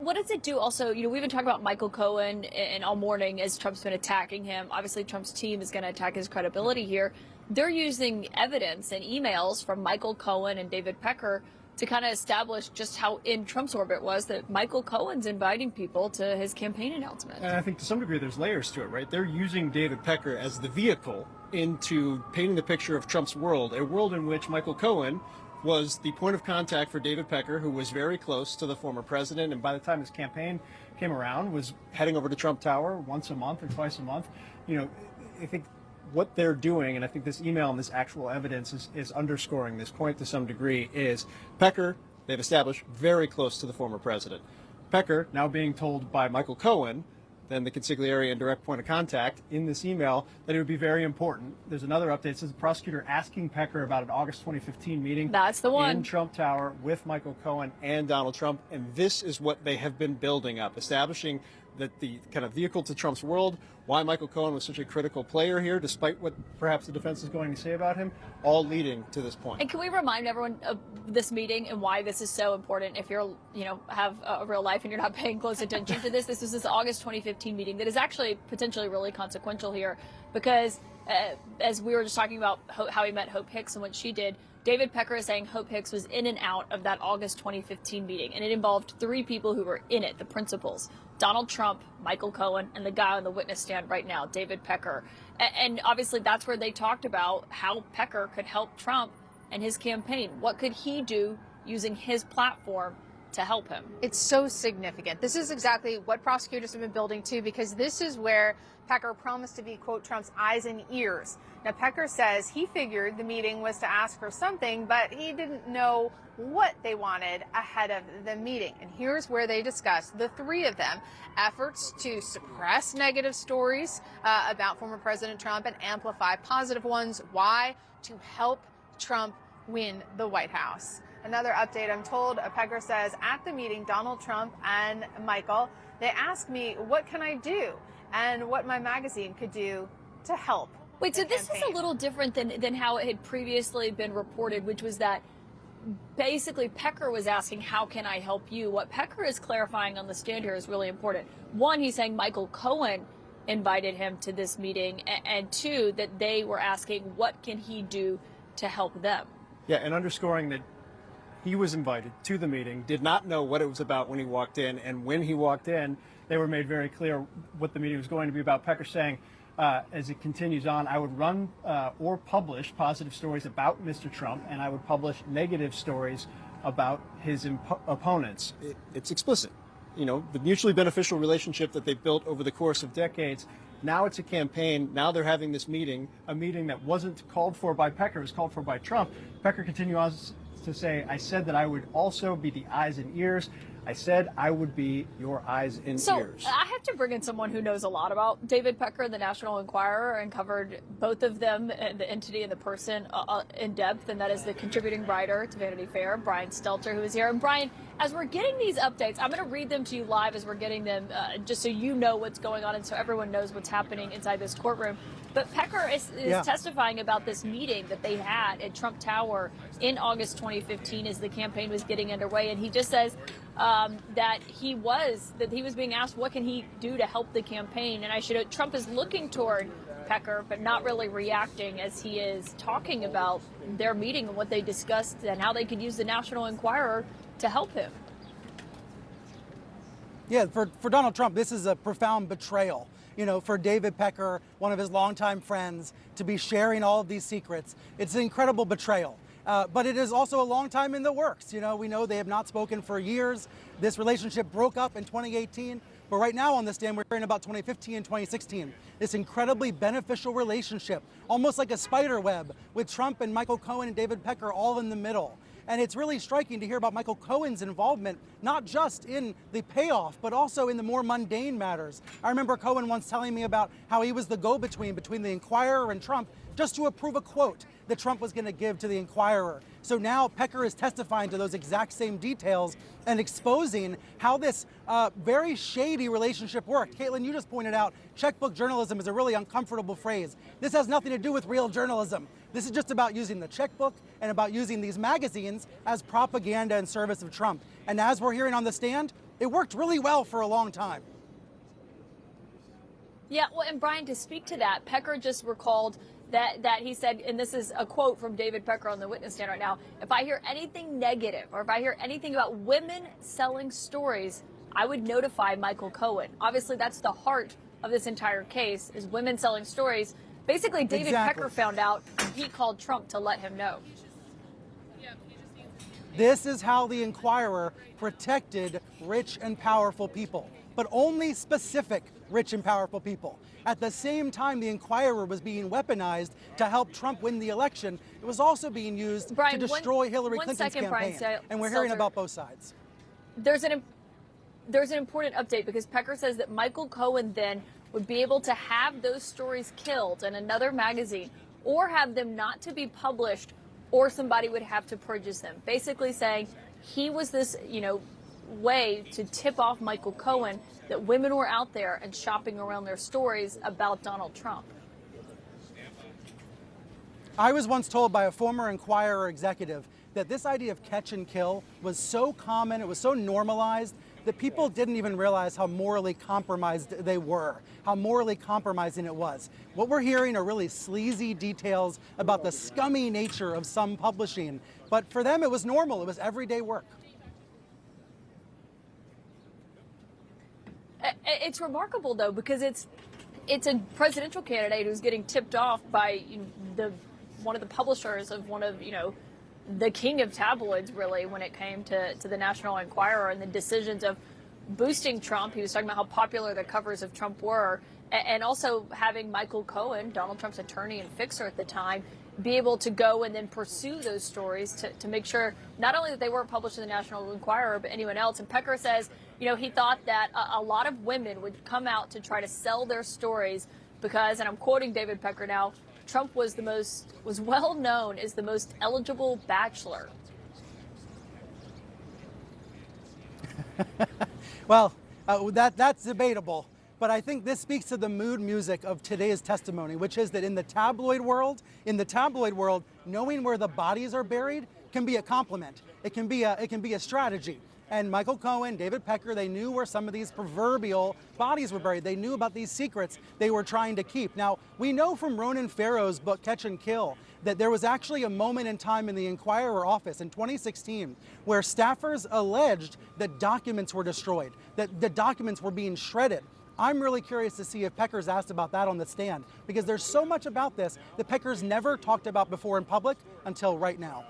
what does it do also? We've been talking about Michael Cohen and all morning as Trump's been attacking him. Obviously, Trump's team is going to attack his credibility here. They're using evidence and emails from Michael Cohen and David Pecker to kind of establish just how in Trump's orbit was that Michael Cohen's inviting people to his campaign announcement. And I think to some degree there's layers to it, right? They're using David Pecker as the vehicle into painting the picture of Trump's world, a world in which Michael Cohen was the point of contact for David Pecker, who was very close to the former president, and by the time his campaign came around, was heading over to Trump Tower once a month or twice a month. I think what they're doing, and I think this email and this actual evidence is underscoring this point to some degree, is Pecker, they've established, very close to the former president. Pecker now being told by Michael Cohen, then the consigliere and direct point of contact, in this email that it would be very important. There's another update. It says the prosecutor asking Pecker about an August 2015 meeting. That's the one. In Trump Tower with Michael Cohen and Donald Trump. And this is what they have been building up, establishing that the kind of vehicle to Trump's world, why Michael Cohen was such a critical player here, despite what perhaps the defense is going to say about him, all leading to this point. And can we remind everyone of this meeting and why this is so important? If you're, have a real life and you're not paying close attention to this, this was this August 2015 meeting that is actually potentially really consequential here because as we were just talking about how he met Hope Hicks and what she did, David Pecker is saying Hope Hicks was in and out of that August 2015 meeting, and it involved three people who were in it, the principals: Donald Trump, Michael Cohen, and the guy on the witness stand right now, David Pecker. And obviously that's where they talked about how Pecker could help Trump and his campaign. What could he do using his platform to help him? It's so significant. This is exactly what prosecutors have been building to, because this is where Pecker promised to be, quote, Trump's eyes and ears. Now, Pecker says he figured the meeting was to ask for something, but he didn't know what they wanted ahead of the meeting. And here's where they discussed, the three of them, efforts to suppress negative stories about former President Trump and amplify positive ones. Why? To help Trump win the White House. Another update, I'm told, Pecker says, at the meeting, Donald Trump and Michael, they asked me, what can I do? And what my magazine could do to help. Wait, so this is a little different than how it had previously been reported, which was that basically Pecker was asking, how can I help you? What Pecker is clarifying on the stand here is really important. One, he's saying Michael Cohen invited him to this meeting, and two, that they were asking, what can he do to help them? Yeah, and underscoring that he was invited to the meeting, did not know what it was about when he walked in, and when he walked in, they were made very clear what the meeting was going to be about. Pecker saying, as it continues on, I would run or publish positive stories about Mr. Trump, and I would publish negative stories about his opponents. It's explicit. The mutually beneficial relationship that they've built over the course of decades. Now it's a campaign. Now they're having this meeting, a meeting that wasn't called for by Pecker, it was called for by Trump. Pecker continues on to say, I said that I would also be the eyes and ears. I said I would be your eyes and ears. So I have to bring in someone who knows a lot about David Pecker and the National Enquirer and covered both of them, the entity and the person, in depth, and that is the contributing writer to Vanity Fair, Brian Stelter, who is here. And Brian, as we're getting these updates, I'm going to read them to you live as we're getting them, just so you know what's going on and so everyone knows what's happening inside this courtroom. But Pecker is testifying about this meeting that they had at Trump Tower in August 2015 as the campaign was getting underway. And he just says that he was being asked, what can he do to help the campaign? And Trump is looking toward Pecker, but not really reacting as he is talking about their meeting and what they discussed and how they could use the National Enquirer to help him. Yeah, for Donald Trump, this is a profound betrayal. For David Pecker, one of his longtime friends, to be sharing all of these secrets. It's an incredible betrayal. But it is also a long time in the works. We know they have not spoken for years. This relationship broke up in 2018. But right now on this stand, we're hearing about 2015 and 2016. This incredibly beneficial relationship, almost like a spider web, with Trump and Michael Cohen and David Pecker all in the middle. And it's really striking to hear about Michael Cohen's involvement, not just in the payoff, but also in the more mundane matters. I remember Cohen once telling me about how he was the go-between between the Enquirer and Trump just to approve a quote that Trump was going to give to the Enquirer. So now Pecker is testifying to those exact same details and exposing how this very shady relationship worked. Caitlin, you just pointed out checkbook journalism is a really uncomfortable phrase. This has nothing to do with real journalism. This is just about using the checkbook and about using these magazines as propaganda in service of Trump. And as we're hearing on the stand, It worked really well for a long time. Yeah, well, and Brian, to speak to that, Pecker just recalled that he said, and this is a quote from David Pecker on the witness stand right now, if I hear anything negative or if I hear anything about women selling stories, I would notify Michael Cohen. Obviously, that's the heart of this entire case, is women selling stories. Basically, David Pecker found out, and he called Trump to let him know. This is how the Inquirer protected rich and powerful people, but only specific rich and powerful people. At the same time the Inquirer was being weaponized to help Trump win the election, it was also being used to destroy Hillary Clinton's campaign. And we're hearing about both sides. There's an important update, because Pecker says that Michael Cohen then would be able to have those stories killed in another magazine, or have them not to be published, or somebody would have to purchase them. Basically saying he was this, way to tip off Michael Cohen that women were out there and shopping around their stories about Donald Trump. I was once told by a former Inquirer executive that this idea of catch and kill was so common, it was so normalized, that people didn't even realize how morally compromised they were, how morally compromising it was. What we're hearing are really sleazy details about the scummy nature of some publishing, but for them it was normal, it was everyday work. It's remarkable, though, because it's a presidential candidate who's getting tipped off by one of the publishers of one of, the king of tabloids, really, when it came to the National Enquirer and the decisions of boosting Trump. He was talking about how popular the covers of Trump were, and also having Michael Cohen, Donald Trump's attorney and fixer at the time, be able to go and then pursue those stories to make sure not only that they weren't published in the National Enquirer, but anyone else. And Pecker says, he thought that a lot of women would come out to try to sell their stories because, and I'm quoting David Pecker now, Trump was well known as the most eligible bachelor. Well, that's debatable. But I think this speaks to the mood music of today's testimony, which is that in the tabloid world, knowing where the bodies are buried can be a compliment. It can be a strategy. And Michael Cohen, David Pecker, they knew where some of these proverbial bodies were buried. They knew about these secrets they were trying to keep. Now, we know from Ronan Farrow's book, Catch and Kill, that there was actually a moment in time in the Inquirer office in 2016 where staffers alleged that documents were destroyed, that the documents were being shredded. I'm really curious to see if Pecker's asked about that on the stand, because there's so much about this that Pecker's never talked about before in public until right now.